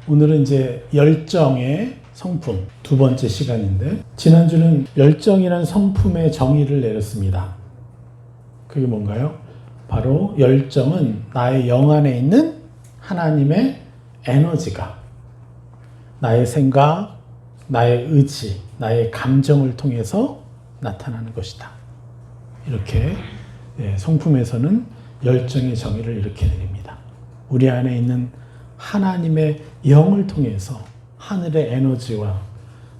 오늘은 이제 열정의 성품 두 번째 시간인데, 지난주는 열정이란 성품의 정의를 내렸습니다. 그게 뭔가요? 바로 열정은 나의 영 안에 있는 하나님의 에너지가 나의 생각, 나의 의지, 나의 감정을 통해서 나타나는 것이다. 이렇게 성품에서는 열정의 정의를 이렇게 내립니다. 우리 안에 있는 하나님의 영을 통해서 하늘의 에너지와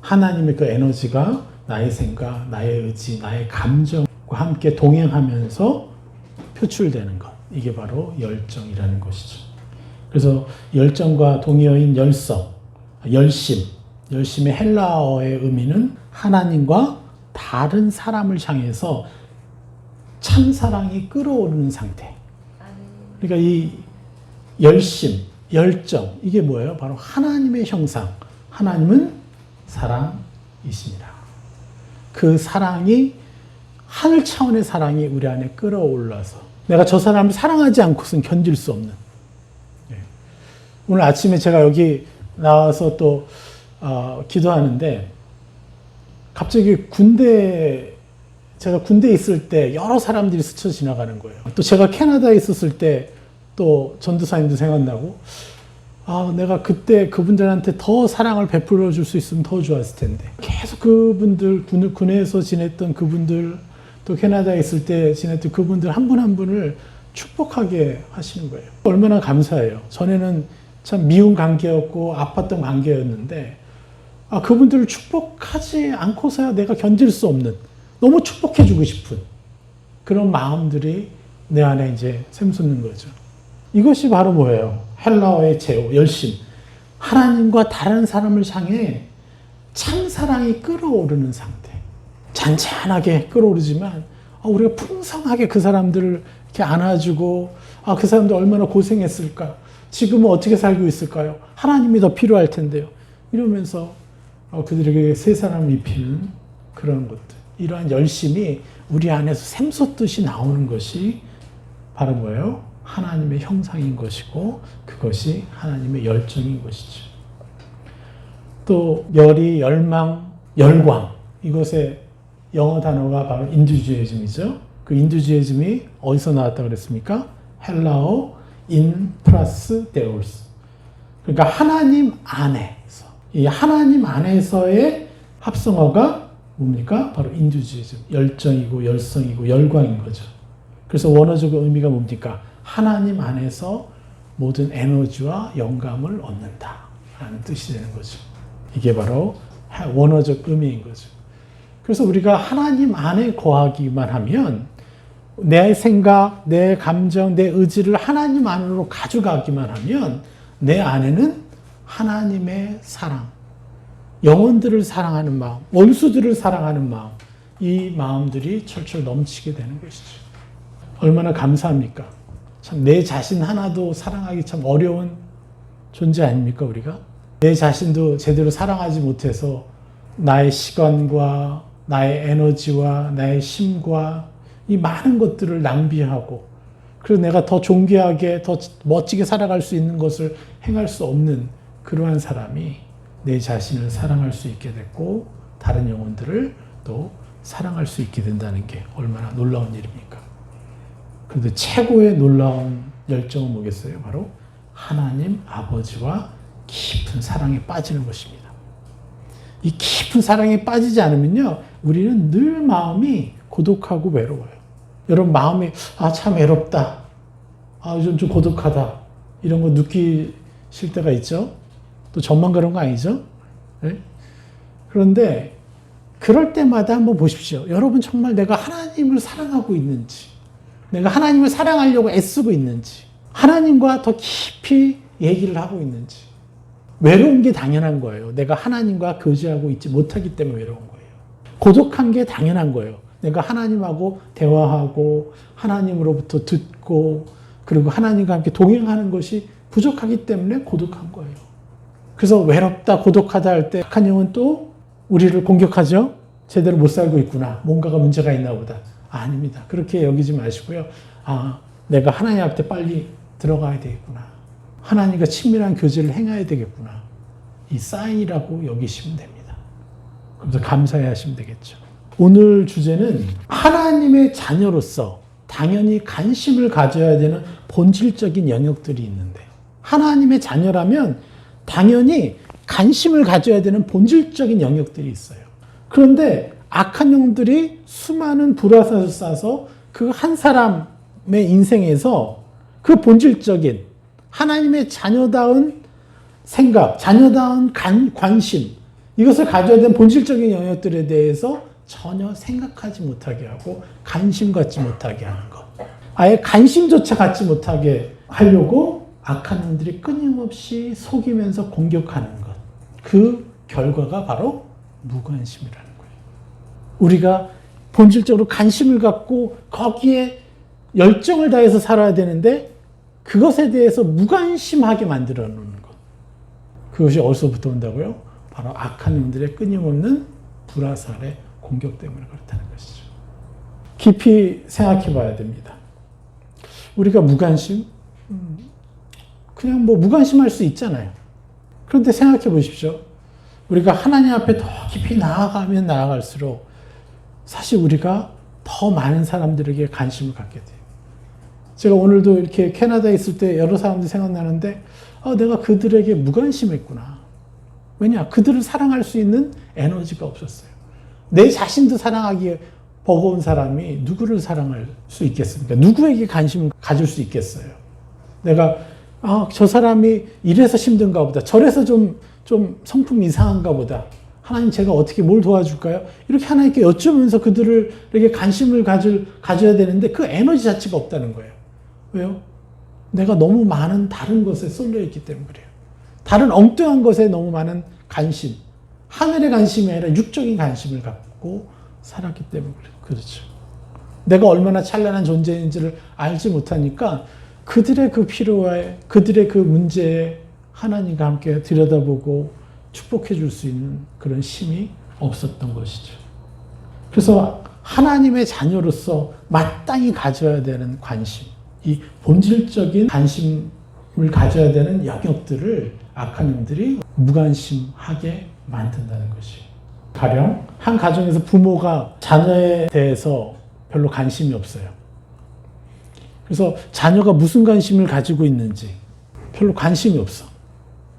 하나님의 그 에너지가 나의 생각, 나의 의지, 나의 감정과 함께 동행하면서 표출되는 것. 이게 바로 열정이라는 것이죠. 그래서 열정과 동의어인 열심의 헬라어의 의미는 하나님과 다른 사람을 향해서 참사랑이 끌어오르는 상태. 그러니까 이 열정, 이게 뭐예요? 바로 하나님의 형상. 하나님은 사랑이십니다. 그 사랑이, 하늘 차원의 사랑이 우리 안에 끌어올라서 내가 저 사람을 사랑하지 않고서는 견딜 수 없는. 오늘 아침에 제가 여기 나와서 또 기도하는데 갑자기 제가 군대에 있을 때 여러 사람들이 스쳐 지나가는 거예요. 또 제가 캐나다에 있었을 때 또 전도사님도 생각나고, 내가 그때 그분들한테 더 사랑을 베풀어 줄 수 있으면 더 좋았을 텐데. 계속 그분들, 군에서 지냈던 그분들, 또 캐나다에 있을 때 지냈던 그분들 한 분 한 분을 축복하게 하시는 거예요. 얼마나 감사해요. 전에는 참 미운 관계였고 아팠던 관계였는데, 그분들을 축복하지 않고서야 내가 견딜 수 없는, 너무 축복해주고 싶은 그런 마음들이 내 안에 이제 샘솟는 거죠. 이것이 바로 뭐예요? 헬라어의 열심. 하나님과 다른 사람을 향해 참사랑이 끌어오르는 상태. 잔잔하게 끌어오르지만 우리가 풍성하게 그 사람들을 이렇게 안아주고, 그 사람들 얼마나 고생했을까? 지금은 어떻게 살고 있을까요? 하나님이 더 필요할 텐데요. 이러면서 그들에게 새 사람을 입히는 그런 것들. 이러한 열심이 우리 안에서 샘솟듯이 나오는 것이 바로 뭐예요? 하나님의 형상인 것이고, 그것이 하나님의 열정인 것이죠. 또 열망, 열광, 이것의 영어 단어가 바로 인두주이즘이죠. 그 인두주이즘이 어디서 나왔다고 그랬습니까? 헬라어 인 플러스 데우스. 그러니까 하나님 안에서, 이 하나님 안에서의 합성어가 뭡니까? 바로 인두주이즘, 열정이고 열성이고 열광인 거죠. 그래서 원어적 의미가 뭡니까? 하나님 안에서 모든 에너지와 영감을 얻는다 라는 뜻이 되는 거죠. 이게 바로 원어적 의미인 거죠. 그래서 우리가 하나님 안에 거하기만 하면, 내 생각, 내 감정, 내 의지를 하나님 안으로 가져가기만 하면 내 안에는 하나님의 사랑, 영혼들을 사랑하는 마음, 원수들을 사랑하는 마음, 이 마음들이 철철 넘치게 되는 것이죠. 얼마나 감사합니까? 참 내 자신 하나도 사랑하기 참 어려운 존재 아닙니까, 우리가? 내 자신도 제대로 사랑하지 못해서 나의 시간과 나의 에너지와 나의 힘과 이 많은 것들을 낭비하고, 그래서 내가 더 존귀하게, 더 멋지게 살아갈 수 있는 것을 행할 수 없는 그러한 사람이 내 자신을 사랑할 수 있게 됐고, 다른 영혼들을 또 사랑할 수 있게 된다는 게 얼마나 놀라운 일입니까? 그런데 최고의 놀라운 열정은 뭐겠어요? 바로 하나님 아버지와 깊은 사랑에 빠지는 것입니다. 이 깊은 사랑에 빠지지 않으면요, 우리는 늘 마음이 고독하고 외로워요. 여러분 마음이 참 외롭다, 요즘 좀 고독하다, 이런 거 느끼실 때가 있죠? 또 저만 그런 거 아니죠? 네? 그런데 그럴 때마다 한번 보십시오. 여러분 정말 내가 하나님을 사랑하고 있는지, 내가 하나님을 사랑하려고 애쓰고 있는지, 하나님과 더 깊이 얘기를 하고 있는지. 외로운 게 당연한 거예요. 내가 하나님과 교제하고 있지 못하기 때문에 외로운 거예요. 고독한 게 당연한 거예요. 내가 하나님하고 대화하고 하나님으로부터 듣고, 그리고 하나님과 함께 동행하는 것이 부족하기 때문에 고독한 거예요. 그래서 외롭다, 고독하다 할 때 악한 영은 또 우리를 공격하죠. 제대로 못 살고 있구나, 뭔가가 문제가 있나 보다. 아닙니다. 그렇게 여기지 마시고요. 내가 하나님 앞에 빨리 들어가야 되겠구나. 하나님과 친밀한 교제를 행해야 되겠구나. 이 사인이라고 여기시면 됩니다. 그래서 감사해 하시면 되겠죠. 오늘 주제는 하나님의 자녀로서 당연히 관심을 가져야 되는 본질적인 영역들이 있는데, 하나님의 자녀라면 당연히 관심을 가져야 되는 본질적인 영역들이 있어요. 그런데 악한 영들이 수많은 불화살을 쏴서 그 한 사람의 인생에서 그 본질적인 하나님의 자녀다운 생각, 자녀다운 관심, 이것을 가져야 되는 본질적인 영역들에 대해서 전혀 생각하지 못하게 하고 관심 갖지 못하게 하는 것. 아예 관심조차 갖지 못하게 하려고 악한 영들이 끊임없이 속이면서 공격하는 것. 그 결과가 바로 무관심이라는 거예요. 우리가 본질적으로 관심을 갖고 거기에 열정을 다해서 살아야 되는데 그것에 대해서 무관심하게 만들어 놓는 것. 그것이 어디서부터 온다고요? 바로 악한 영들의 끊임없는 불화살의 공격 때문에 그렇다는 것이죠. 깊이 생각해 봐야 됩니다. 우리가 무관심? 그냥 뭐 무관심할 수 있잖아요. 그런데 생각해 보십시오. 우리가 하나님 앞에 더 깊이 나아가면 나아갈수록 사실 우리가 더 많은 사람들에게 관심을 갖게 돼요. 제가 오늘도 이렇게 캐나다에 있을 때 여러 사람들이 생각나는데 내가 그들에게 무관심했구나. 왜냐? 그들을 사랑할 수 있는 에너지가 없었어요. 내 자신도 사랑하기에 버거운 사람이 누구를 사랑할 수 있겠습니까? 누구에게 관심을 가질 수 있겠어요? 내가 저 사람이 이래서 힘든가 보다. 저래서 좀 성품이 이상한가 보다. 하나님 제가 어떻게 뭘 도와줄까요? 이렇게 하나님께 여쭈면서 그들에게 관심을 가져야 되는데 그 에너지 자체가 없다는 거예요. 왜요? 내가 너무 많은 다른 것에 쏠려 있기 때문에 그래요. 다른 엉뚱한 것에 너무 많은 관심, 하늘의 관심이 아니라 육적인 관심을 갖고 살았기 때문에 그래요. 그렇죠. 내가 얼마나 찬란한 존재인지를 알지 못하니까 그들의 그 필요에, 그들의 그 문제에 하나님과 함께 들여다보고 축복해 줄 수 있는 그런 힘이 없었던 것이죠. 그래서 하나님의 자녀로서 마땅히 가져야 되는 관심, 이 본질적인 관심을 가져야 되는 영역들을 악한 영들이 무관심하게 만든다는 것이에요. 가령 한 가정에서 부모가 자녀에 대해서 별로 관심이 없어요. 그래서 자녀가 무슨 관심을 가지고 있는지 별로 관심이 없어.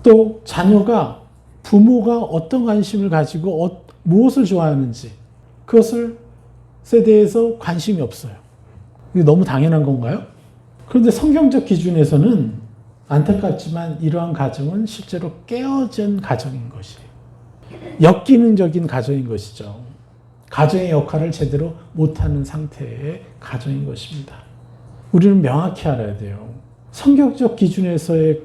또 자녀가 부모가 어떤 관심을 가지고 무엇을 좋아하는지 그것에 대해서 관심이 없어요. 이게 너무 당연한 건가요? 그런데 성경적 기준에서는 안타깝지만 이러한 가정은 실제로 깨어진 가정인 것이에요. 역기능적인 가정인 것이죠. 가정의 역할을 제대로 못하는 상태의 가정인 것입니다. 우리는 명확히 알아야 돼요. 성경적 기준에서의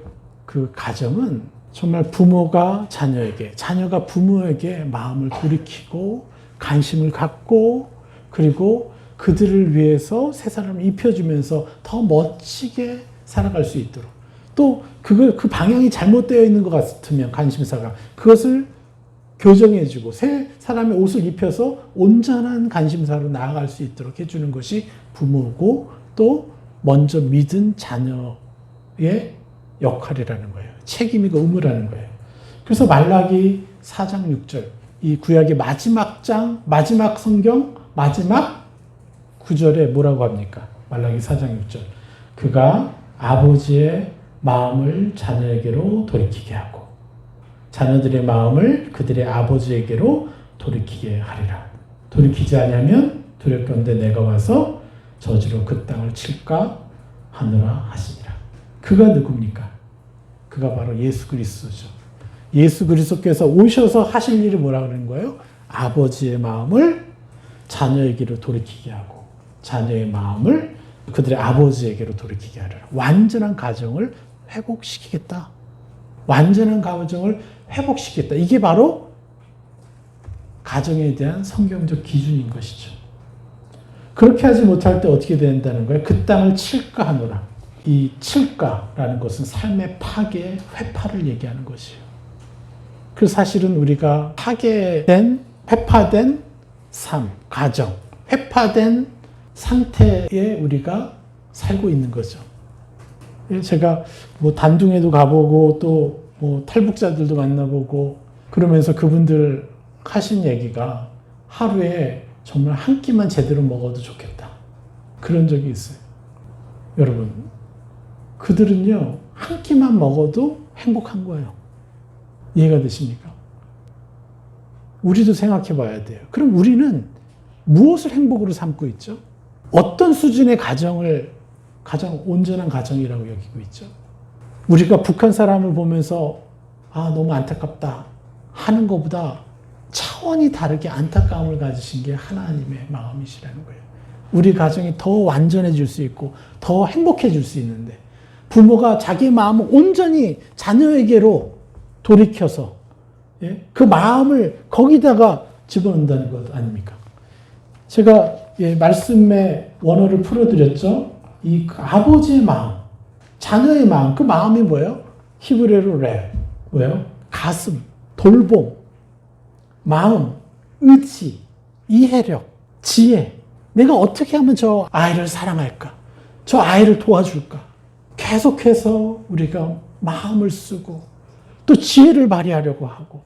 그 가정은 정말 부모가 자녀에게, 자녀가 부모에게 마음을 돌이키고 관심을 갖고 그리고 그들을 위해서 새 사람을 입혀주면서 더 멋지게 살아갈 수 있도록 또 그 방향이 잘못되어 있는 것 같으면 관심사가 그것을 교정해주고 새 사람의 옷을 입혀서 온전한 관심사로 나아갈 수 있도록 해주는 것이 부모고 또 먼저 믿은 자녀의 역할이라는 거예요. 책임이고 의무라는 거예요. 그래서 말라기 4장 6절 이 구약의 마지막 장, 마지막 성경, 마지막 9절에 뭐라고 합니까? 말라기 4장 6절 그가 아버지의 마음을 자녀에게로 돌이키게 하고 자녀들의 마음을 그들의 아버지에게로 돌이키게 하리라. 돌이키지 않으면 두렵건대 내가 와서 저주로 그 땅을 칠까 하느라 하시니라. 그가 누굽니까? 그가 바로 예수 그리스도죠. 예수 그리스도께서 오셔서 하실 일이 뭐라 그러는 거예요? 아버지의 마음을 자녀에게로 돌이키게 하고 자녀의 마음을 그들의 아버지에게로 돌이키게 하리라. 완전한 가정을 회복시키겠다. 완전한 가정을 회복시키겠다. 이게 바로 가정에 대한 성경적 기준인 것이죠. 그렇게 하지 못할 때 어떻게 된다는 거예요? 그 땅을 칠까 하노라. 이 칠까라는 것은 삶의 파괴, 회파를 얘기하는 것이에요. 그래서 사실은 우리가 파괴된, 회파된 삶, 가정, 회파된 상태에 우리가 살고 있는 거죠. 제가 뭐 단둥에도 가보고 또 뭐 탈북자들도 만나보고 그러면서 그분들 하신 얘기가 하루에 정말 한 끼만 제대로 먹어도 좋겠다. 그런 적이 있어요. 여러분, 그들은요, 한 끼만 먹어도 행복한 거예요. 이해가 되십니까? 우리도 생각해 봐야 돼요. 그럼 우리는 무엇을 행복으로 삼고 있죠? 어떤 수준의 가정을 가장 온전한 가정이라고 여기고 있죠? 우리가 북한 사람을 보면서 너무 안타깝다 하는 것보다 차원이 다르게 안타까움을 가지신 게 하나님의 마음이시라는 거예요. 우리 가정이 더 완전해질 수 있고 더 행복해질 수 있는데 부모가 자기의 마음을 온전히 자녀에게로 돌이켜서 그 마음을 거기다가 집어넣는다는 것 아닙니까? 제가 말씀의 원어를 풀어드렸죠. 이 아버지의 마음, 자녀의 마음, 그 마음이 뭐예요? 히브리어로 레, 뭐예요? 가슴, 돌봄, 마음, 의지, 이해력, 지혜. 내가 어떻게 하면 저 아이를 사랑할까? 저 아이를 도와줄까? 계속해서 우리가 마음을 쓰고 또 지혜를 발휘하려고 하고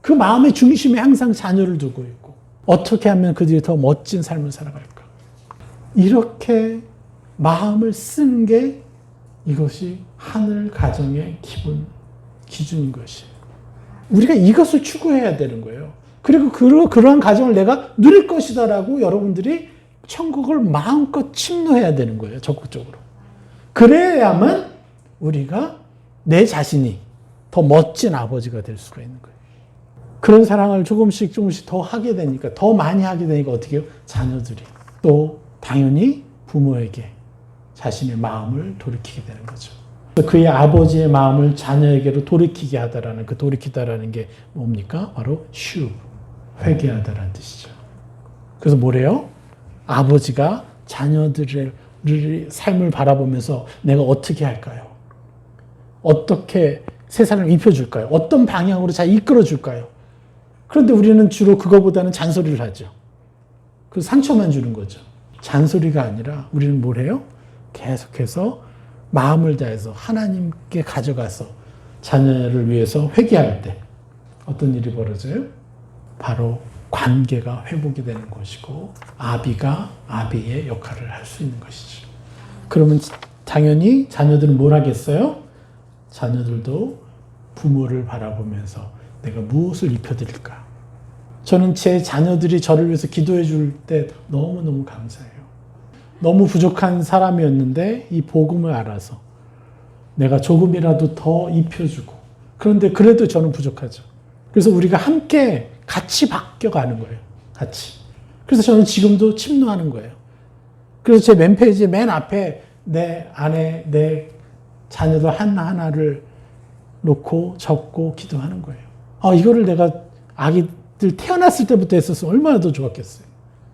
그 마음의 중심에 항상 자녀를 두고 있고 어떻게 하면 그들이 더 멋진 삶을 살아갈까? 이렇게 마음을 쓰는 게 이것이 하늘 가정의 기준인 것이에요. 우리가 이것을 추구해야 되는 거예요. 그리고 그러한 가정을 내가 누릴 것이다라고 여러분들이 천국을 마음껏 침노해야 되는 거예요. 적극적으로. 그래야만 우리가 내 자신이 더 멋진 아버지가 될 수가 있는 거예요. 그런 사랑을 조금씩 더 하게 되니까, 더 많이 하게 되니까 어떻게 해요? 자녀들이 또 당연히 부모에게 자신의 마음을 돌이키게 되는 거죠. 그의 아버지의 마음을 자녀에게로 돌이키게 하다라는 그 돌이키다라는 게 뭡니까? 바로 회개하다라는 뜻이죠. 그래서 뭐래요? 아버지가 자녀들의 삶을 바라보면서 내가 어떻게 할까요? 어떻게 세상을 입혀줄까요? 어떤 방향으로 잘 이끌어줄까요? 그런데 우리는 주로 그거보다는 잔소리를 하죠. 그 상처만 주는 거죠. 잔소리가 아니라 우리는 뭘 해요? 계속해서 마음을 다해서 하나님께 가져가서 자녀를 위해서 회개할 때 어떤 일이 벌어져요? 바로 관계가 회복이 되는 것이고 아비가 아비의 역할을 할 수 있는 것이죠. 그러면 당연히 자녀들은 뭘 하겠어요? 자녀들도 부모를 바라보면서 내가 무엇을 입혀드릴까? 저는 제 자녀들이 저를 위해서 기도해 줄 때 너무너무 감사해요. 너무 부족한 사람이었는데 이 복음을 알아서 내가 조금이라도 더 입혀주고 그런데 그래도 저는 부족하죠. 그래서 우리가 함께 같이 바뀌어가는 거예요. 같이. 그래서 저는 지금도 침노하는 거예요. 그래서 제 맨페이지 맨 앞에 내 아내, 내 자녀들 하나하나를 놓고 적고 기도하는 거예요. 이거를 내가 아기들 태어났을 때부터 했었으면 얼마나 더 좋았겠어요.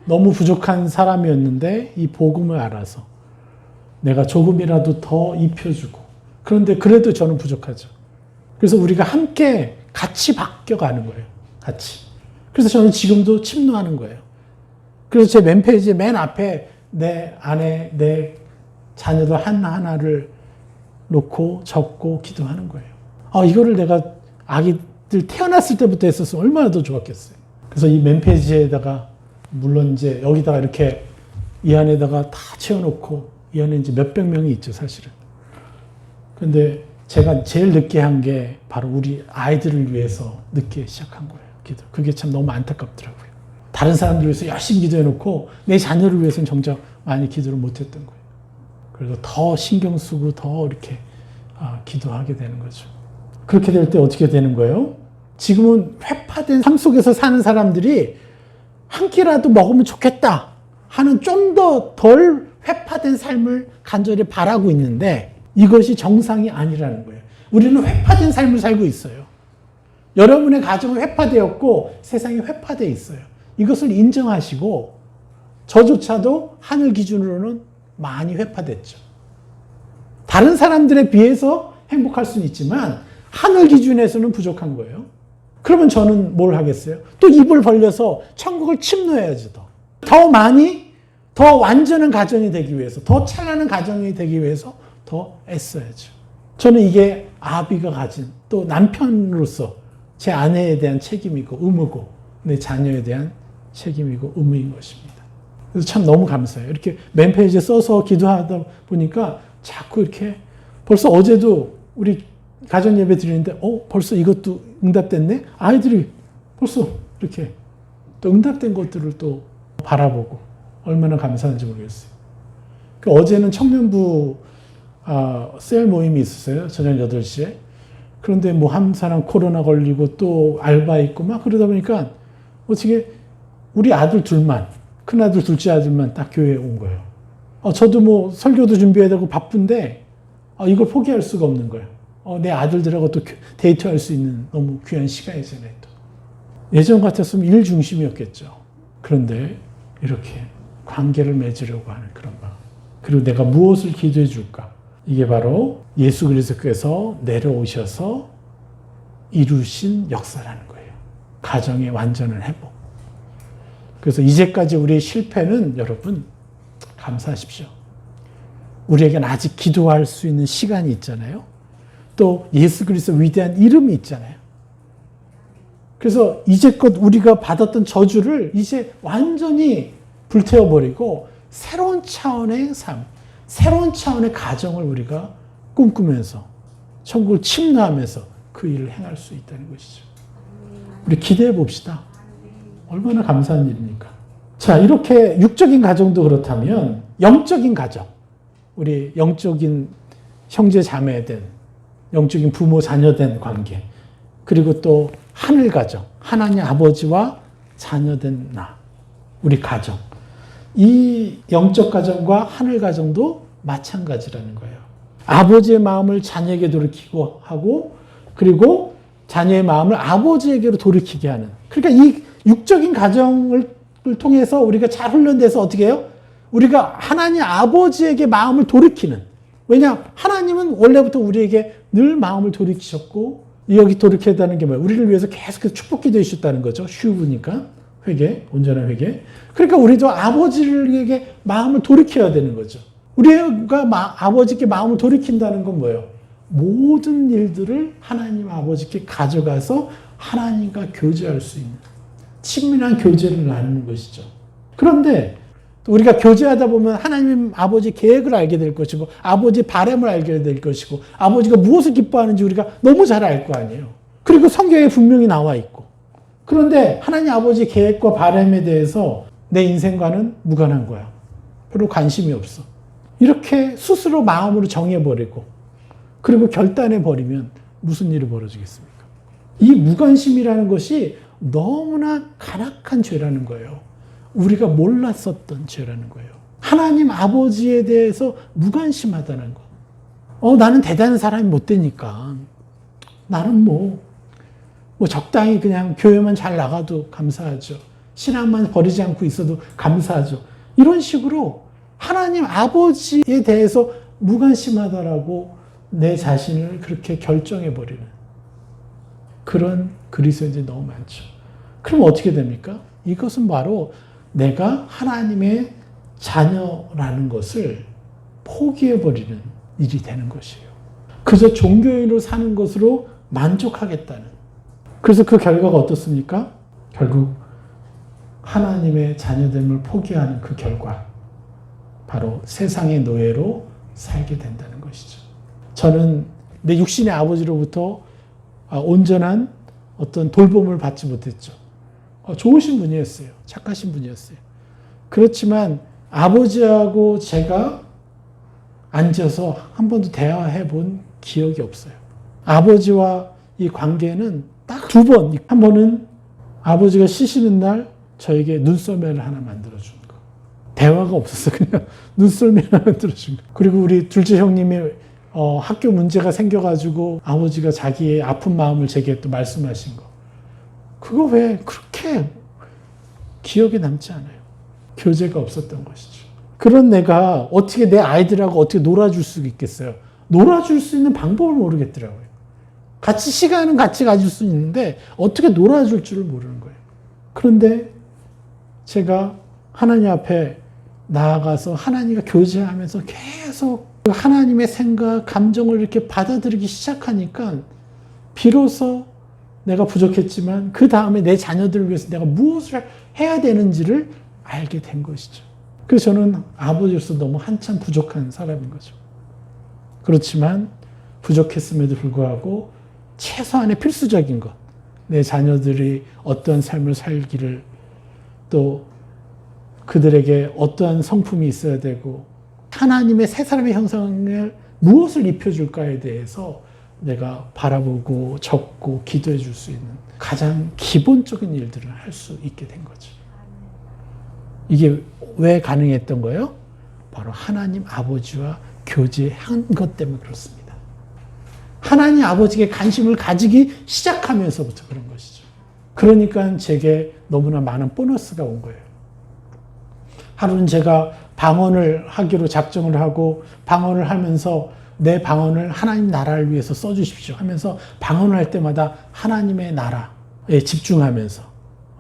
너무 부족한 사람이었는데 이 복음을 알아서 내가 조금이라도 더 입혀주고 그런데 그래도 저는 부족하죠. 그래서 우리가 함께 같이 바뀌어가는 거예요. 같이. 그래서 저는 지금도 침노하는 거예요. 그래서 제 맨페이지 맨 앞에 내 아내, 내 자녀들 하나하나를 놓고 적고 기도하는 거예요. 이거를 내가 아기들 태어났을 때부터 했었으면 얼마나 더 좋았겠어요. 그래서 이 맨페이지에다가 물론 이제 여기다가 이렇게 이 안에다가 다 채워놓고 이 안에 이제 몇백 명이 있죠, 사실은. 근데 제가 제일 늦게 한 게 바로 우리 아이들을 위해서 늦게 시작한 거예요. 기도. 그게 참 너무 안타깝더라고요. 다른 사람들 위해서 열심히 기도해놓고 내 자녀를 위해서는 정작 많이 기도를 못했던 거예요. 그래서 더 신경 쓰고 더 이렇게 기도하게 되는 거죠. 그렇게 될 때 어떻게 되는 거예요? 지금은 회파된 삶 속에서 사는 사람들이 한 끼라도 먹으면 좋겠다 하는 좀 더 덜 회파된 삶을 간절히 바라고 있는데 이것이 정상이 아니라는 거예요. 우리는 회파된 삶을 살고 있어요. 여러분의 가정은 회파되었고 세상이 회파되어 있어요. 이것을 인정하시고 저조차도 하늘 기준으로는 많이 회파됐죠. 다른 사람들에 비해서 행복할 수는 있지만 하늘 기준에서는 부족한 거예요. 그러면 저는 뭘 하겠어요? 또 입을 벌려서 천국을 침노해야지 더 많이, 더 완전한 가정이 되기 위해서, 더 찬란한 가정이 되기 위해서 더 더 애써야죠. 저는 이게 아비가 가진 또 남편으로서 제 아내에 대한 책임이고 의무고 내 자녀에 대한 책임이고 의무인 것입니다. 그래서 참 너무 감사해요. 이렇게 맨 페이지에 써서 기도하다 보니까 자꾸 이렇게 벌써 어제도 우리 가정 예배 드리는데 벌써 이것도 응답됐네? 아이들이 벌써 이렇게 또 응답된 것들을 또 바라보고 얼마나 감사한지 모르겠어요. 어제는 청년부 셀 모임이 있었어요. 저녁 8시에. 그런데 뭐 한 사람 코로나 걸리고 또 알바 있고 막 그러다 보니까 어떻게 우리 아들 둘만, 큰아들 둘째 아들만 딱 교회에 온 거예요. 저도 뭐 설교도 준비해야 되고 바쁜데 이걸 포기할 수가 없는 거예요. 내 아들들하고 또 데이트할 수 있는 너무 귀한 시간이잖아요. 또. 예전 같았으면 일 중심이었겠죠. 그런데 이렇게 관계를 맺으려고 하는 그런 마음. 그리고 내가 무엇을 기도해 줄까? 이게 바로 예수 그리스도께서 내려오셔서 이루신 역사라는 거예요. 가정의 완전한 회복. 그래서 이제까지 우리의 실패는 여러분 감사하십시오. 우리에게는 아직 기도할 수 있는 시간이 있잖아요. 또 예수 그리스도 위대한 이름이 있잖아요. 그래서 이제껏 우리가 받았던 저주를 이제 완전히 불태워버리고 새로운 차원의 삶, 새로운 차원의 가정을 우리가 꿈꾸면서 천국을 침노하면서 그 일을 행할 수 있다는 것이죠. 우리 기대해 봅시다. 얼마나 감사한 일입니까? 자, 이렇게 육적인 가정도 그렇다면 영적인 가정, 우리 영적인 형제 자매된, 영적인 부모 자녀된 관계, 그리고 또 하늘 가정, 하나님 아버지와 자녀된 나, 우리 가정. 이 영적 가정과 하늘 가정도 마찬가지라는 거예요. 아버지의 마음을 자녀에게 돌이키고 하고, 그리고 자녀의 마음을 아버지에게로 돌이키게 하는. 그러니까 이 육적인 가정을 통해서 우리가 잘 훈련돼서 어떻게 해요? 우리가 하나님 아버지에게 마음을 돌이키는. 왜냐? 하나님은 원래부터 우리에게 늘 마음을 돌이키셨고, 여기 돌이켜야다는 게 뭐예요? 우리를 위해서 계속해서 축복 기도해 주셨다는 거죠. 휴브니까. 회개, 온전한 회개. 그러니까 우리도 아버지에게 마음을 돌이켜야 되는 거죠. 우리가 아버지께 마음을 돌이킨다는 건 뭐예요? 모든 일들을 하나님 아버지께 가져가서 하나님과 교제할 수 있는 친밀한 교제를 나누는 것이죠. 그런데 우리가 교제하다 보면 하나님 아버지 계획을 알게 될 것이고 아버지 바람을 알게 될 것이고 아버지가 무엇을 기뻐하는지 우리가 너무 잘 알 거 아니에요. 그리고 성경에 분명히 나와 있고. 그런데 하나님 아버지 계획과 바람에 대해서 내 인생과는 무관한 거야. 별로 관심이 없어. 이렇게 스스로 마음으로 정해버리고 그리고 결단해버리면 무슨 일이 벌어지겠습니까? 이 무관심이라는 것이 너무나 간악한 죄라는 거예요. 우리가 몰랐었던 죄라는 거예요. 하나님 아버지에 대해서 무관심하다는 거. 나는 대단한 사람이 못 되니까 나는 뭐 적당히 그냥 교회만 잘 나가도 감사하죠. 신앙만 버리지 않고 있어도 감사하죠. 이런 식으로 하나님 아버지에 대해서 무관심하다라고 내 자신을 그렇게 결정해버리는 그런 그리스도인들이 너무 많죠. 그럼 어떻게 됩니까? 이것은 바로 내가 하나님의 자녀라는 것을 포기해버리는 일이 되는 것이에요. 그저 종교인으로 사는 것으로 만족하겠다는. 그래서 그 결과가 어떻습니까? 결국 하나님의 자녀됨을 포기하는 그 결과. 바로 세상의 노예로 살게 된다는 것이죠. 저는 내 육신의 아버지로부터 온전한 어떤 돌봄을 받지 못했죠. 좋으신 분이었어요. 착하신 분이었어요. 그렇지만 아버지하고 제가 앉아서 한 번도 대화해 본 기억이 없어요. 아버지와 이 관계는 딱 2번. 한 번은 아버지가 쉬시는 날 저에게 눈썰매를 하나 만들어준 거. 대화가 없었어. 그냥 눈썰매 하나 만들어준 거. 그리고 우리 둘째 형님이 학교 문제가 생겨가지고 아버지가 자기의 아픈 마음을 제게 또 말씀하신 거. 그거 왜 그렇게 기억에 남지 않아요? 교제가 없었던 것이죠. 그런 내가 어떻게 내 아이들하고 어떻게 놀아줄 수 있겠어요? 놀아줄 수 있는 방법을 모르겠더라고요. 같이 시간은 같이 가질 수 있는데 어떻게 놀아줄 줄을 모르는 거예요. 그런데 제가 하나님 앞에 나아가서 하나님과 교제하면서 계속 하나님의 생각, 감정을 이렇게 받아들이기 시작하니까 비로소 내가 부족했지만 그 다음에 내 자녀들을 위해서 내가 무엇을 해야 되는지를 알게 된 것이죠. 그래서 저는 아버지로서 너무 한참 부족한 사람인 거죠. 그렇지만 부족했음에도 불구하고 최소한의 필수적인 것, 내 자녀들이 어떠한 삶을 살기를, 또 그들에게 어떠한 성품이 있어야 되고 하나님의 새 사람의 형상을 무엇을 입혀줄까에 대해서 내가 바라보고 적고 기도해 줄 수 있는 가장 기본적인 일들을 할 수 있게 된 거죠. 이게 왜 가능했던 거예요? 바로 하나님 아버지와 교제한 것 때문에 그렇습니다. 하나님 아버지에게 관심을 가지기 시작하면서부터 그런 것이죠. 그러니까 제게 너무나 많은 보너스가 온 거예요. 하루는 제가 방언을 하기로 작정을 하고 방언을 하면서 내 방언을 하나님 나라를 위해서 써주십시오 하면서 방언을 할 때마다 하나님의 나라에 집중하면서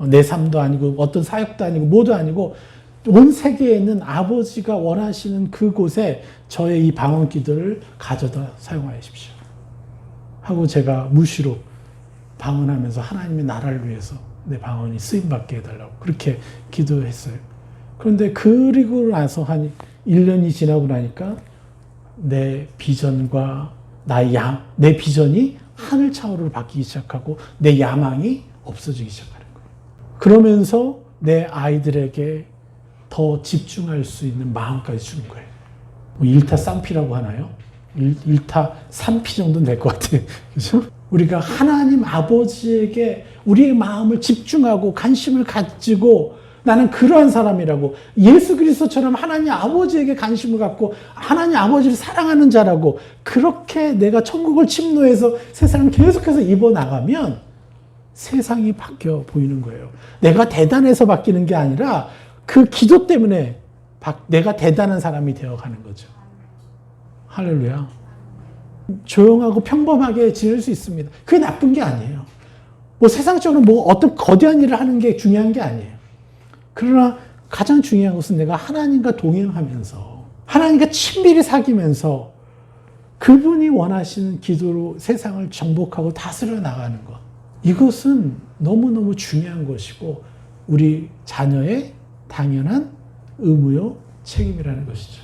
내 삶도 아니고 어떤 사역도 아니고 뭐도 아니고 온 세계에 있는 아버지가 원하시는 그곳에 저의 이 방언 기도를 가져다 사용하십시오 하고 제가 무시로 방언하면서 하나님의 나라를 위해서 내 방언이 쓰임받게 해달라고 그렇게 기도했어요. 그런데 그리고 나서 한 1년이 지나고 나니까 내 비전과 내 비전이 하늘 차원으로 바뀌기 시작하고 내 야망이 없어지기 시작하는 거예요. 그러면서 내 아이들에게 더 집중할 수 있는 마음까지 주는 거예요. 뭐 일타쌍피라고 하나요? 일타삼피 정도는 될 것 같아요. 그죠? 우리가 하나님 아버지에게 우리의 마음을 집중하고 관심을 가지고 나는 그러한 사람이라고 예수 그리스도처럼 하나님 아버지에게 관심을 갖고 하나님 아버지를 사랑하는 자라고 그렇게 내가 천국을 침노해서 세상을 계속해서 입어나가면 세상이 바뀌어 보이는 거예요. 내가 대단해서 바뀌는 게 아니라 그 기도 때문에 내가 대단한 사람이 되어가는 거죠. 할렐루야. 조용하고 평범하게 지낼 수 있습니다. 그게 나쁜 게 아니에요. 뭐 세상적으로 뭐 어떤 거대한 일을 하는 게 중요한 게 아니에요. 그러나 가장 중요한 것은 내가 하나님과 동행하면서 하나님과 친밀히 사귀면서 그분이 원하시는 기도로 세상을 정복하고 다스려 나가는 것. 이것은 너무너무 중요한 것이고 우리 자녀의 당연한 의무요 책임이라는 것이죠.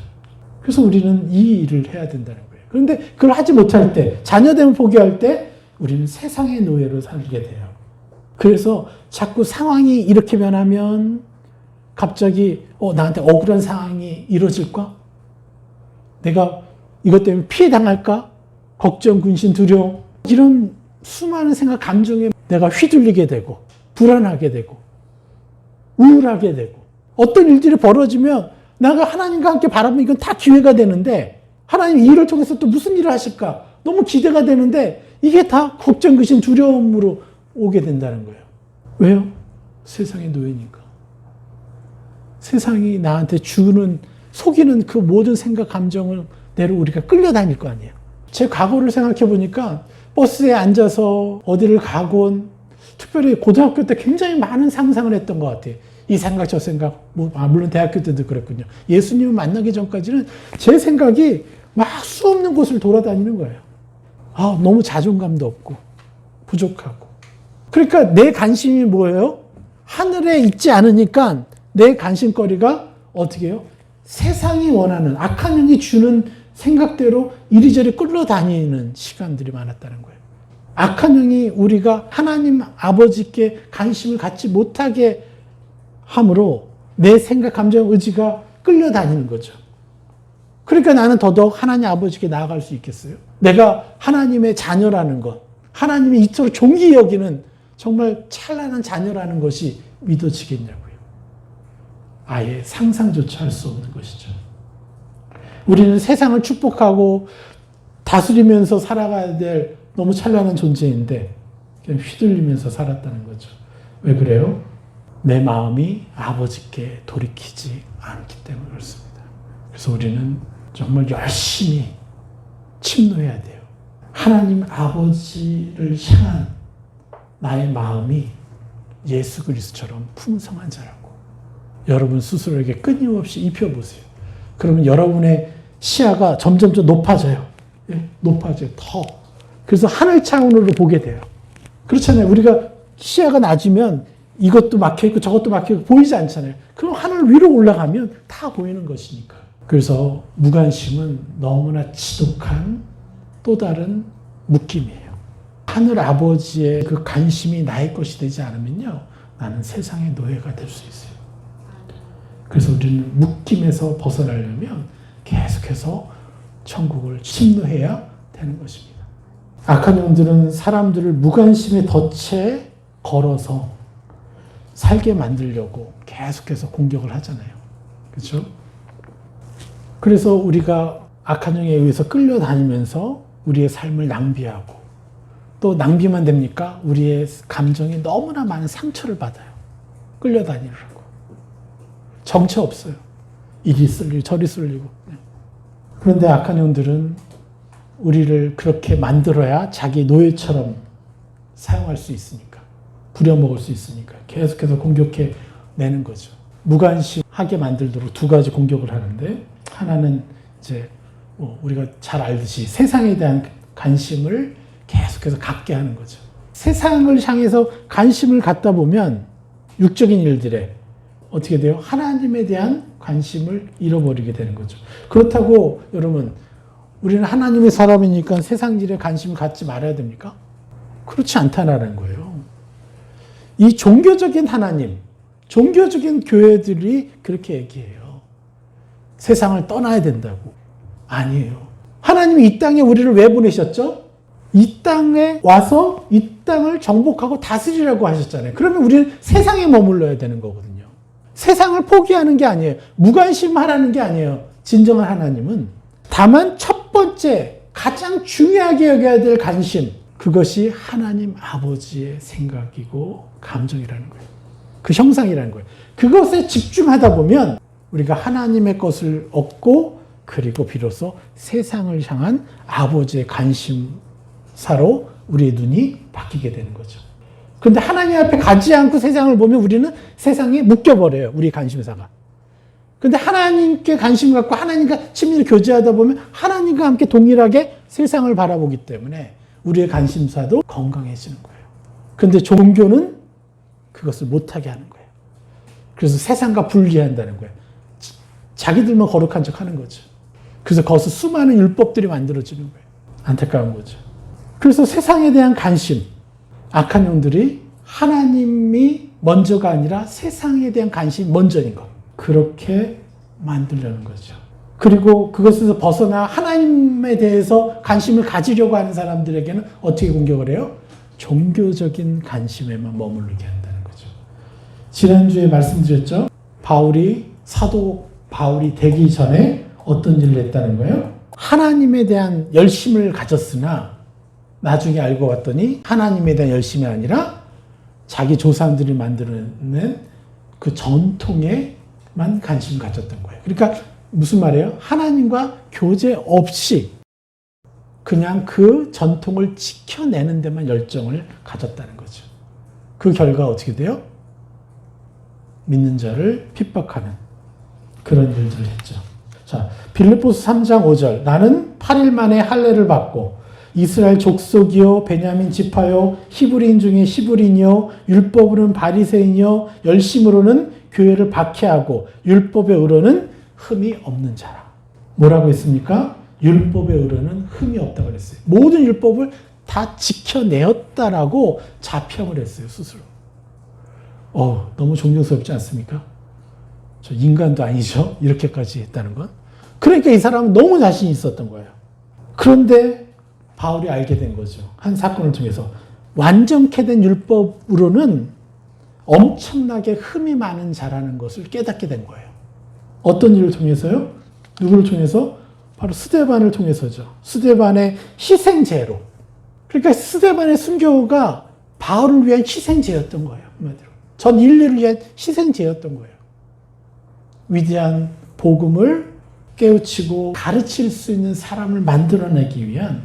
그래서 우리는 이 일을 해야 된다는 거예요. 그런데 그걸 하지 못할 때, 자녀됨을 포기할 때 우리는 세상의 노예로 살게 돼요. 그래서 자꾸 상황이 이렇게 변하면 갑자기 나한테 억울한 상황이 이루어질까? 내가 이것 때문에 피해 당할까? 걱정, 근심, 두려움 이런 수많은 생각, 감정에 내가 휘둘리게 되고 불안하게 되고 우울하게 되고 어떤 일들이 벌어지면 내가 하나님과 함께 바라보면 이건 다 기회가 되는데 하나님 이 일을 통해서 또 무슨 일을 하실까? 너무 기대가 되는데 이게 다 걱정, 근심, 두려움으로 오게 된다는 거예요. 왜요? 세상의 노예니까. 세상이 나한테 주는, 속이는 그 모든 생각, 감정을 내로 우리가 끌려다닐 거 아니에요. 제 과거를 생각해 보니까 버스에 앉아서 어디를 가곤 특별히 고등학교 때 굉장히 많은 상상을 했던 것 같아요. 이 생각 저 생각, 물론 대학교 때도 그랬군요. 예수님을 만나기 전까지는 제 생각이 막 수없는 곳을 돌아다니는 거예요. 너무 자존감도 없고 부족하고. 그러니까 내 관심이 뭐예요? 하늘에 있지 않으니까 내 관심거리가 어떻게 해요? 세상이 원하는 악한 영이 주는 생각대로 이리저리 끌려다니는 시간들이 많았다는 거예요. 악한 영이 우리가 하나님 아버지께 관심을 갖지 못하게 함으로 내 생각, 감정, 의지가 끌려다니는 거죠. 그러니까 나는 더더욱 하나님 아버지께 나아갈 수 있겠어요? 내가 하나님의 자녀라는 것, 하나님이 이토록 존귀 여기는 정말 찬란한 자녀라는 것이 믿어지겠냐고요. 아예 상상조차 할 수 없는 것이죠. 우리는 세상을 축복하고 다스리면서 살아가야 될 너무 찬란한 존재인데 그냥 휘둘리면서 살았다는 거죠. 왜 그래요? 내 마음이 아버지께 돌이키지 않기 때문에 그렇습니다. 그래서 우리는 정말 열심히 침노해야 돼요. 하나님 아버지를 향한 나의 마음이 예수 그리스도처럼 풍성한 자라고 여러분 스스로에게 끊임없이 입혀보세요. 그러면 여러분의 시야가 점점 높아져요. 예, 높아져요. 더. 그래서 하늘 차원으로 보게 돼요. 그렇잖아요. 우리가 시야가 낮으면 이것도 막혀있고 저것도 막혀있고 보이지 않잖아요. 그럼 하늘 위로 올라가면 다 보이는 것이니까. 그래서 무관심은 너무나 지독한 또 다른 묶임이에요. 하늘 아버지의 그 관심이 나의 것이 되지 않으면요, 나는 세상의 노예가 될 수 있어요. 그래서 우리는 묶임에서 벗어나려면 계속해서 천국을 침노해야 되는 것입니다. 악한 영들은 사람들을 무관심의 덫에 걸어서 살게 만들려고 계속해서 공격을 하잖아요. 그렇죠? 그래서 우리가 악한 영에 의해서 끌려다니면서 우리의 삶을 낭비하고, 또 낭비만 됩니까? 우리의 감정이 너무나 많은 상처를 받아요. 끌려다니려고. 정처 없어요. 이리 쓸리고 저리 쓸리고. 그런데 악한 영들은 우리를 그렇게 만들어야 자기 노예처럼 사용할 수 있으니까, 부려먹을 수 있으니까 계속해서 공격해 내는 거죠. 무관심하게 만들도록 두 가지 공격을 하는데, 하나는 이제 우리가 잘 알듯이 세상에 대한 관심을 계속해서 갖게 하는 거죠. 세상을 향해서 관심을 갖다 보면 육적인 일들에 어떻게 돼요? 하나님에 대한 관심을 잃어버리게 되는 거죠. 그렇다고 여러분, 우리는 하나님의 사람이니까 세상 일에 관심을 갖지 말아야 됩니까? 그렇지 않다는 거예요. 이 종교적인 하나님, 종교적인 교회들이 그렇게 얘기해요. 세상을 떠나야 된다고. 아니에요. 하나님이 이 땅에 우리를 왜 보내셨죠? 이 땅에 와서 이 땅을 정복하고 다스리라고 하셨잖아요. 그러면 우리는 세상에 머물러야 되는 거거든요. 세상을 포기하는 게 아니에요. 무관심하라는 게 아니에요. 진정한 하나님은. 다만 첫 번째 가장 중요하게 여겨야 될 관심, 그것이 하나님 아버지의 생각이고 감정이라는 거예요. 그 형상이라는 거예요. 그것에 집중하다 보면 우리가 하나님의 것을 얻고, 그리고 비로소 세상을 향한 아버지의 관심사로 우리의 눈이 바뀌게 되는 거죠. 그런데 하나님 앞에 가지 않고 세상을 보면 우리는 세상에 묶여버려요. 우리 관심사가. 그런데 하나님께 관심 갖고 하나님과 친밀히 교제하다 보면 하나님과 함께 동일하게 세상을 바라보기 때문에 우리의 관심사도 건강해지는 거예요. 그런데 종교는 그것을 못하게 하는 거예요. 그래서 세상과 분리한다는 거예요. 자기들만 거룩한 척 하는 거죠. 그래서 거기서 수많은 율법들이 만들어지는 거예요. 안타까운 거죠. 그래서 세상에 대한 관심, 악한 영들이 하나님이 먼저가 아니라 세상에 대한 관심이 먼저인 것, 그렇게 만들려는 거죠. 그리고 그것에서 벗어나 하나님에 대해서 관심을 가지려고 하는 사람들에게는 어떻게 공격을 해요? 종교적인 관심에만 머무르게 한다는 거죠. 지난주에 말씀드렸죠? 사도 바울이 되기 전에 어떤 일을 했다는 거예요? 하나님에 대한 열심을 가졌으나 나중에 알고 봤더니 하나님에 대한 열심이 아니라 자기 조상들이 만들어낸 그 전통에만 관심을 가졌던 거예요. 그러니까 무슨 말이에요? 하나님과 교제 없이 그냥 그 전통을 지켜내는 데만 열정을 가졌다는 거죠. 그 결과 어떻게 돼요? 믿는 자를 핍박하는 그런 일들을 했죠. 자, 빌립보서 3장 5절. 나는 8일 만에 할례를 받고 이스라엘 족속이요 베냐민 지파요 히브리인 중에 히브리인이요 율법으로는 바리새인이요 열심으로는 교회를 박해하고 율법의 의로는 흠이 없는 자라. 뭐라고 했습니까? 율법의 의로는 흠이 없다고 그랬어요. 모든 율법을 다 지켜내었다라고 자평을 했어요, 스스로. 너무 존경스럽지 않습니까? 저 인간도 아니죠? 이렇게까지 했다는 건. 그러니까 이 사람은 너무 자신이 있었던 거예요. 그런데 바울이 알게 된 거죠. 한 사건을 통해서. 완전케 된 율법으로는 엄청나게 흠이 많은 자라는 것을 깨닫게 된 거예요. 어떤 일을 통해서요? 누구를 통해서? 바로 스데반을 통해서죠. 스데반의 희생제로. 그러니까 스데반의 순교가 바울을 위한 희생제였던 거예요. 한마디로. 전 인류를 위한 희생제였던 거예요. 위대한 복음을 깨우치고 가르칠 수 있는 사람을 만들어내기 위한.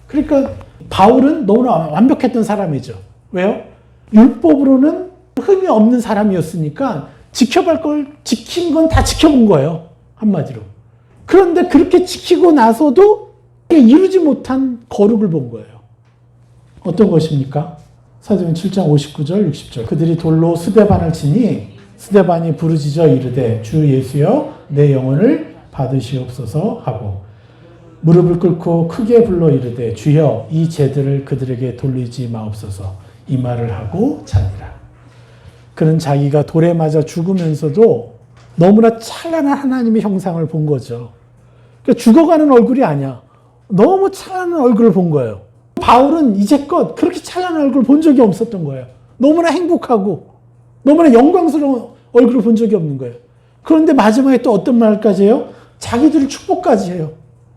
그러니까 바울은 너무나 완벽했던 사람이죠. 왜요? 율법으로는 흠이 없는 사람이었으니까 지켜볼 걸 지킨 건 다 지켜본 거예요. 한마디로. 그런데 그렇게 지키고 나서도 이루지 못한 거룩을 본 거예요. 어떤 것입니까? 사도행전 7장 59절 60절. 그들이 돌로 스데반을 치니 스데반이 부르짖어 이르되 주 예수여 내 영혼을 받으시옵소서 하고 무릎을 꿇고 크게 불러 이르되 주여 이 죄들을 그들에게 돌리지 마옵소서 이 말을 하고 자니라. 그는 자기가 돌에 맞아 죽으면서도 너무나 찬란한 하나님의 형상을 본 거죠. 그러니까 죽어가는 얼굴이 아니야. 너무 찬란한 얼굴을 본 거예요. 바울은 이제껏 그렇게 찬란한 얼굴을 본 적이 없었던 거예요. 너무나 행복하고 너무나 영광스러운 얼굴을 본 적이 없는 거예요. 그런데 마지막에 또 어떤 말까지 해요? 자기들을 축복까지 해요.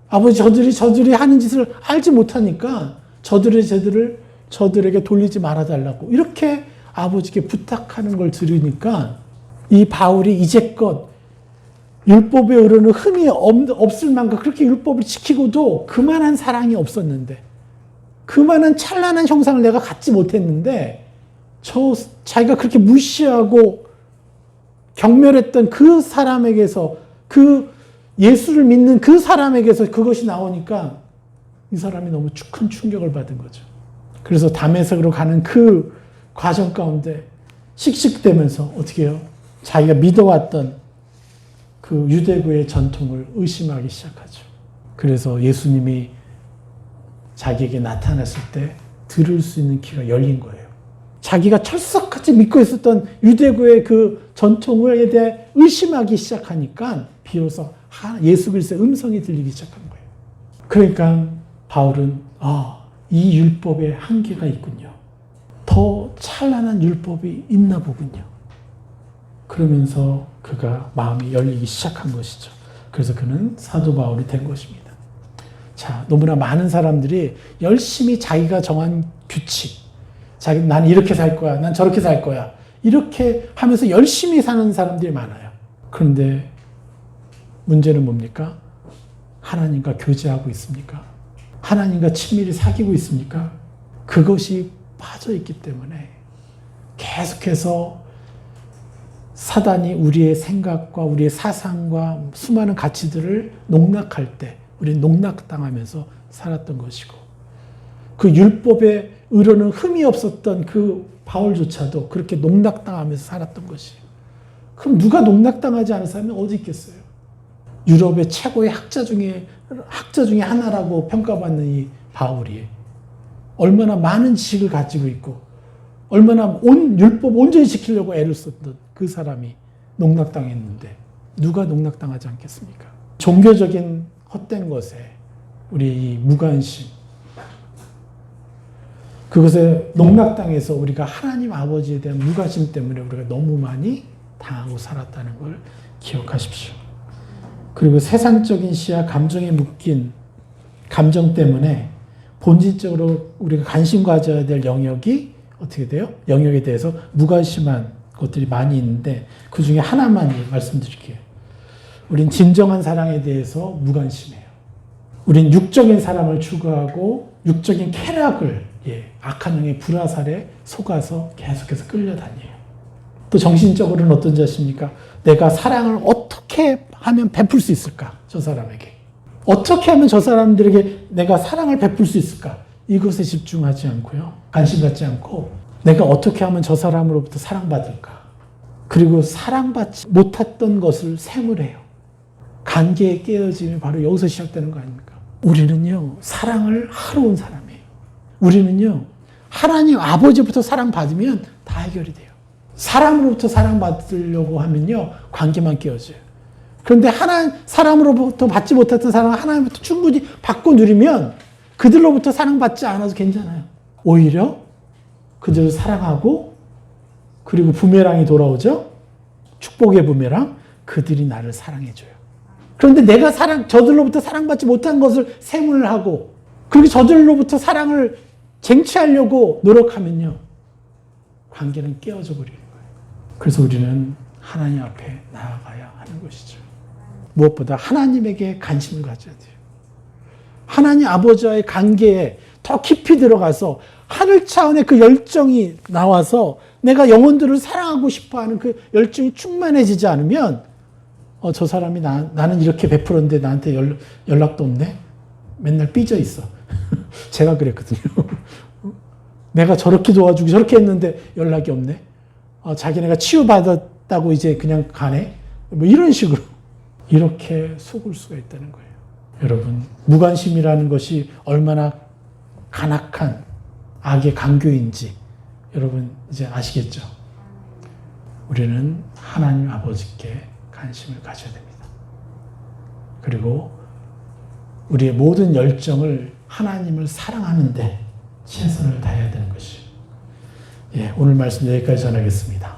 아버지 저들이 하는 짓을 알지 못하니까 저들의 죄들을 저들에게 돌리지 말아달라고 이렇게 아버지께 부탁하는 걸 들으니까 이 바울이 이제껏 율법에 의르는 흠이 없을 만큼 그렇게 율법을 지키고도 그만한 사랑이 없었는데 그만한 찬란한 형상을 내가 갖지 못했는데 자기가 그렇게 무시하고 경멸했던 그 사람에게서 그 예수를 믿는 그 사람에게서 그것이 나오니까 이 사람이 너무 큰 충격을 받은 거죠. 그래서 다메섹으로 가는 그 과정 가운데 씩씩대면서 어떻게 해요? 자기가 믿어왔던 그 유대교의 전통을 의심하기 시작하죠. 그래서 예수님이 자기에게 나타났을 때 들을 수 있는 귀가 열린 거예요. 자기가 철석같이 믿고 있었던 유대교의 그 전통에 대해 의심하기 시작하니까 비로소 예수 그리스도의 음성이 들리기 시작한 거예요. 그러니까 바울은 이 율법에 한계가 있군요. 더 찬란한 율법이 있나 보군요. 그러면서 그가 마음이 열리기 시작한 것이죠. 그래서 그는 사도 바울이 된 것입니다. 자, 너무나 많은 사람들이 열심히 자기가 정한 규칙, 나는 이렇게 살 거야, 난 저렇게 살 거야, 이렇게 하면서 열심히 사는 사람들이 많아요. 그런데 문제는 뭡니까? 하나님과 교제하고 있습니까? 하나님과 친밀히 사귀고 있습니까? 그것이 빠져있기 때문에 계속해서 사단이 우리의 생각과 우리의 사상과 수많은 가치들을 농락할 때 우리는 농락당하면서 살았던 것이고 그 율법에 의로는 흠이 없었던 그 바울조차도 그렇게 농락당하면서 살았던 것이에요. 그럼 누가 농락당하지 않은 사람이 어디 있겠어요? 유럽의 최고의 학자 중에 하나라고 평가받는 이 바울이 얼마나 많은 지식을 가지고 있고 얼마나 율법 온전히 지키려고 애를 썼던 그 사람이 농락당했는데 누가 농락당하지 않겠습니까? 종교적인 헛된 것에 우리 이 무관심 그것에 농락당해서 우리가 하나님 아버지에 대한 무관심 때문에 우리가 너무 많이 당하고 살았다는 걸 기억하십시오. 그리고 세상적인 시야 감정에 묶인 감정 때문에 본질적으로 우리가 관심 가져야 될 영역이 어떻게 돼요? 영역에 대해서 무관심한 것들이 많이 있는데 그 중에 하나만 말씀드릴게요. 우린 진정한 사랑에 대해서 무관심해요. 우린 육적인 사람을 추구하고 육적인 쾌락을 악한 영의 불화살에 속아서 계속해서 끌려다녀요. 또 정신적으로는 어떤 자십니까? 내가 사랑을 어떻게 하면 베풀 수 있을까? 저 사람에게. 어떻게 하면 저 사람들에게 내가 사랑을 베풀 수 있을까? 이것에 집중하지 않고요. 관심 갖지 않고 내가 어떻게 하면 저 사람으로부터 사랑받을까? 그리고 사랑받지 못했던 것을 샘을해요. 관계의 깨어짐이 바로 여기서 시작되는 거 아닙니까? 우리는요. 사랑을 하러 온 사람이에요. 우리는요. 하나님 아버지부터 사랑받으면 다 해결이 돼요. 사람으로부터 사랑받으려고 하면요. 관계만 깨어져요. 그런데 사람으로부터 받지 못했던 사랑을 하나님부터 충분히 받고 누리면 그들로부터 사랑받지 않아도 괜찮아요. 오히려 그들을 사랑하고 그리고 부메랑이 돌아오죠. 축복의 부메랑. 그들이 나를 사랑해줘요. 그런데 내가 저들로부터 사랑받지 못한 것을 샘을 하고 그리고 저들로부터 사랑을 쟁취하려고 노력하면요. 관계는 깨어져 버리는 거예요. 그래서 우리는 하나님 앞에 나아가야 하는 것이죠. 무엇보다 하나님에게 관심을 가져야 돼요. 하나님 아버지와의 관계에 더 깊이 들어가서 하늘 차원의 그 열정이 나와서 내가 영혼들을 사랑하고 싶어하는 그 열정이 충만해지지 않으면 저 사람이 나는 이렇게 베풀었는데 나한테 연락도 없네? 맨날 삐져 있어. 제가 그랬거든요. 내가 저렇게 도와주고 저렇게 했는데 연락이 없네? 자기네가 치유받았다고 이제 그냥 가네? 뭐 이런 식으로. 이렇게 속을 수가 있다는 거예요. 여러분, 무관심이라는 것이 얼마나 간악한 악의 강교인지 여러분 이제 아시겠죠? 우리는 하나님 아버지께 관심을 가져야 됩니다. 그리고 우리의 모든 열정을 하나님을 사랑하는데 최선을 다해야 되는 것이. 오늘 말씀 여기까지 전하겠습니다.